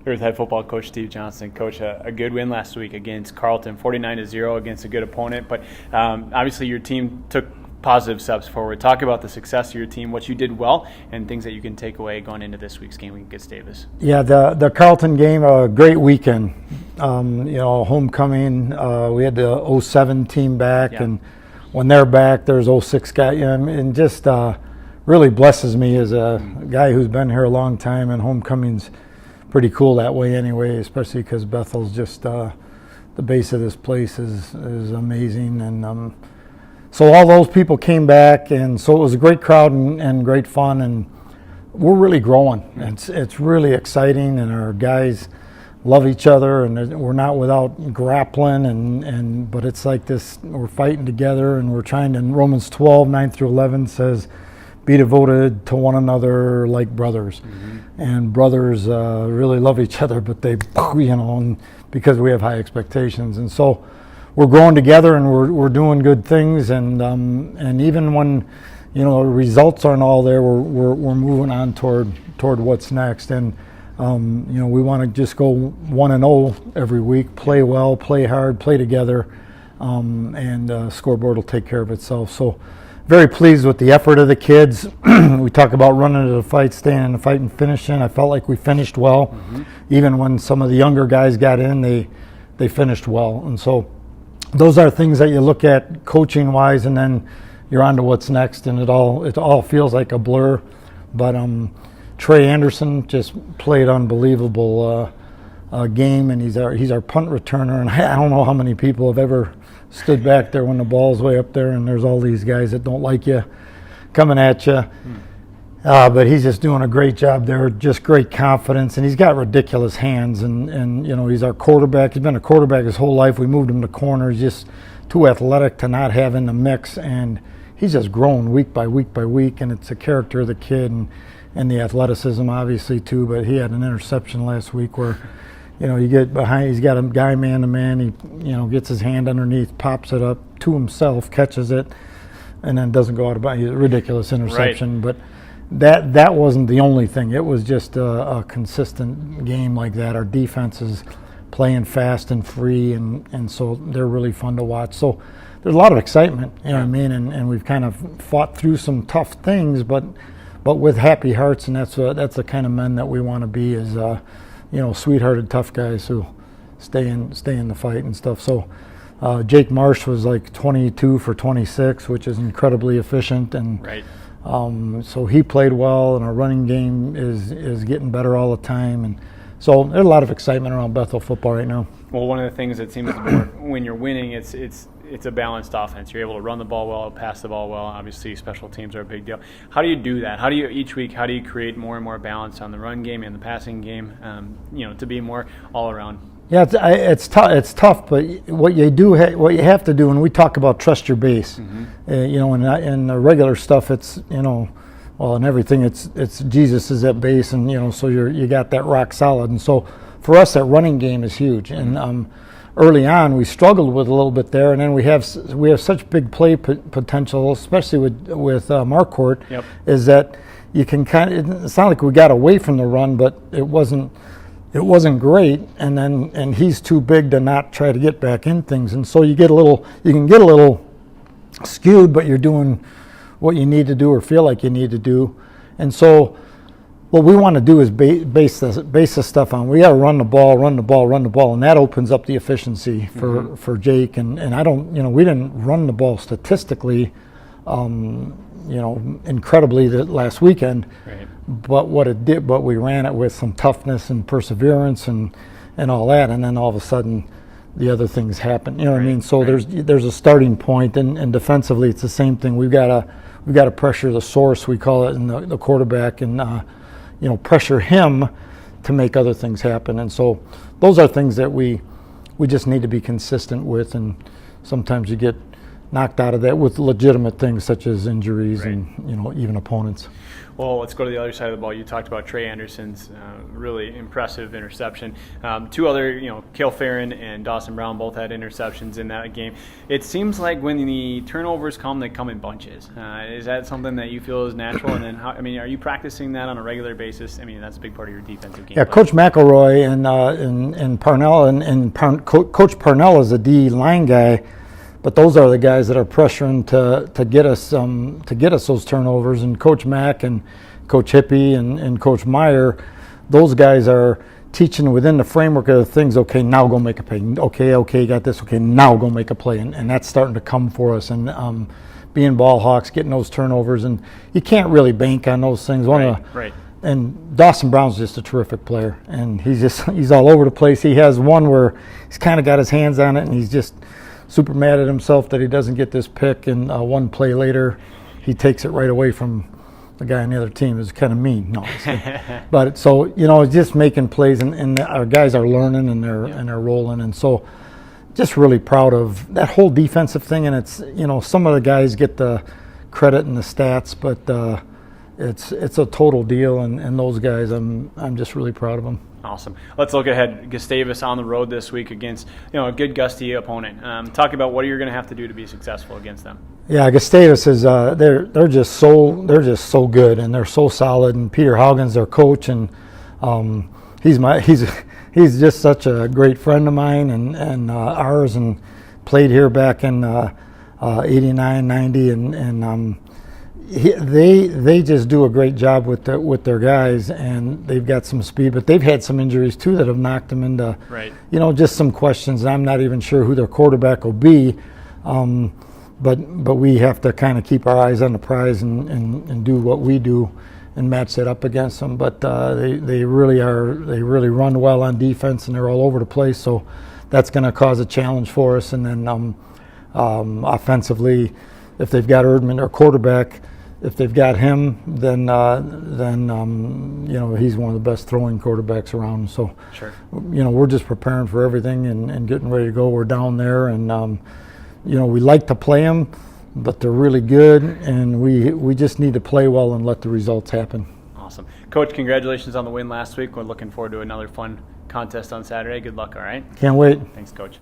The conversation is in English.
Here with head football coach Steve Johnson. Coach, a good win last week against Carleton, 49-0 against a good opponent. But obviously your team took positive steps forward. Talk about the success of your team, what you did well, and things that you can take away going into this week's game against Davis. Yeah, the Carleton game, a great weekend. Homecoming. We had the 07 team back, and when they're back, there's 06 guy, and just really blesses me as a guy who's been here a long time. And homecoming's pretty cool that way anyway, especially because Bethel's just the base of this place is amazing. And so all those people came back, and so it was a great crowd and great fun, and we're really growing. It's really exciting, and our guys love each other, and we're not without grappling, but it's like this, we're fighting together, and we're trying to, in Romans 12, 9 through 11 says, be devoted to one another like brothers. And brothers really love each other, but they, because we have high expectations. And so we're growing together, and we're doing good things. And even when, the results aren't all there, we're moving on toward what's next. And, we want to just go 1-0 every week, play well, play hard, play together, and scoreboard will take care of itself. So very pleased with the effort of the kids. We talk about running to the fight, staying in the fight, and finishing. I felt like we finished well. Even when some of the younger guys got in, they finished well. And so those are things that you look at coaching-wise, and then you're on to what's next, and it all feels like a blur. But Trey Anderson just played unbelievable game, and he's our punt returner. And I don't know how many people have ever stood back there when the ball's way up there and there's all these guys that don't like you coming at you. But he's just doing a great job there, just great confidence, and he's got ridiculous hands, and he's our quarterback. He's been a quarterback his whole life. We moved him to corner. He's just too athletic to not have in the mix, and he's just grown week by week by week, and it's the character of the kid and the athleticism obviously too. But he had an interception last week where you get behind, he's got a guy man-to-man, he, gets his hand underneath, pops it up to himself, catches it, and then doesn't go out of bounds. Ridiculous interception. Right. But that wasn't the only thing. It was just a consistent game like that. Our defense is playing fast and free, and so they're really fun to watch. So there's a lot of excitement, what I mean, and we've kind of fought through some tough things, but with happy hearts, and that's the kind of men that we want to be, is sweethearted, tough guys who stay in the fight and stuff. So Jake Marsh was like 22 for 26, which is incredibly efficient, and so he played well, and our running game is getting better all the time, and so there's a lot of excitement around Bethel football right now. Well, one of the things that seems more when you're winning, it's a balanced offense. You're able to run the ball well, pass the ball well. Obviously, special teams are a big deal. How do you do that? How do you create more and more balance on the run game and the passing game, to be more all around? Yeah, it's tough, but what you have to do, and we talk about trust your base. In the regular stuff, it's in everything, it's Jesus is at base, and so you got that rock solid. And so for us, that running game is huge. And early on, we struggled with a little bit there, and then we have such big play potential, especially with Marquardt, is that you can it's not like we got away from the run, but it wasn't great, and he's too big to not try to get back in things, and so you can get a little skewed, but you're doing what you need to do or feel like you need to do. And so what we want to do is base the stuff on, we got to run the ball, and that opens up the efficiency for Jake. And I don't, we didn't run the ball statistically, incredibly last weekend. Right. But we ran it with some toughness and perseverance and all that, and then all of a sudden the other things happen. What I mean? So there's a starting point, and defensively it's the same thing. We've got to pressure the source, we call it, in the quarterback, and pressure him to make other things happen. And so those are things that we just need to be consistent with, and sometimes you get knocked out of that with legitimate things such as injuries and even opponents. Well, let's go to the other side of the ball. You talked about Trey Anderson's really impressive interception. Two other, Cale Farron and Dawson Brown both had interceptions in that game. It seems like when the turnovers come, they come in bunches. Is that something that you feel is natural? And then, are you practicing that on a regular basis? That's a big part of your defensive game. Yeah, Coach McElroy and Parnell and Coach Parnell is a D line guy, but those are the guys that are pressuring to get us those turnovers. And Coach Mack and Coach Hippie and Coach Meyer, those guys are teaching within the framework of the things. Okay, now go make a play. Okay, got this. Okay, now go make a play, and that's starting to come for us. And being ball hawks, getting those turnovers, and you can't really bank on those things. Right. And Dawson Brown's just a terrific player, and he's all over the place. He has one where he's kind of got his hands on it, and he's just super mad at himself that he doesn't get this pick. And one play later, he takes it right away from the guy on the other team. It's kind of mean. No, but so just making plays, and our guys are learning and they're rolling, and so just really proud of that whole defensive thing. And it's some of the guys get the credit and the stats, but it's a total deal, and those guys, I'm just really proud of them. Awesome. Let's look ahead. Gustavus on the road this week against a good Gusty opponent. Talk about what you're going to have to do to be successful against them. Yeah, Gustavus is they're just so good, and they're so solid. And Peter Haugen's their coach, and he's just such a great friend of mine and ours, and played here back in 89, 90, and they just do a great job with their guys, and they've got some speed, but they've had some injuries too that have knocked them into just some questions. I'm not even sure who their quarterback will be, but we have to kind of keep our eyes on the prize and do what we do and match that up against them. But they really run well on defense, and they're all over the place, so that's going to cause a challenge for us. And then offensively, if they've got Erdman, their quarterback, if they've got him, then he's one of the best throwing quarterbacks around. So, sure. We're just preparing for everything and getting ready to go. We're down there, and we like to play them, but they're really good, and we just need to play well and let the results happen. Awesome. Coach, congratulations on the win last week. We're looking forward to another fun contest on Saturday. Good luck, all right? Can't wait. Thanks, Coach.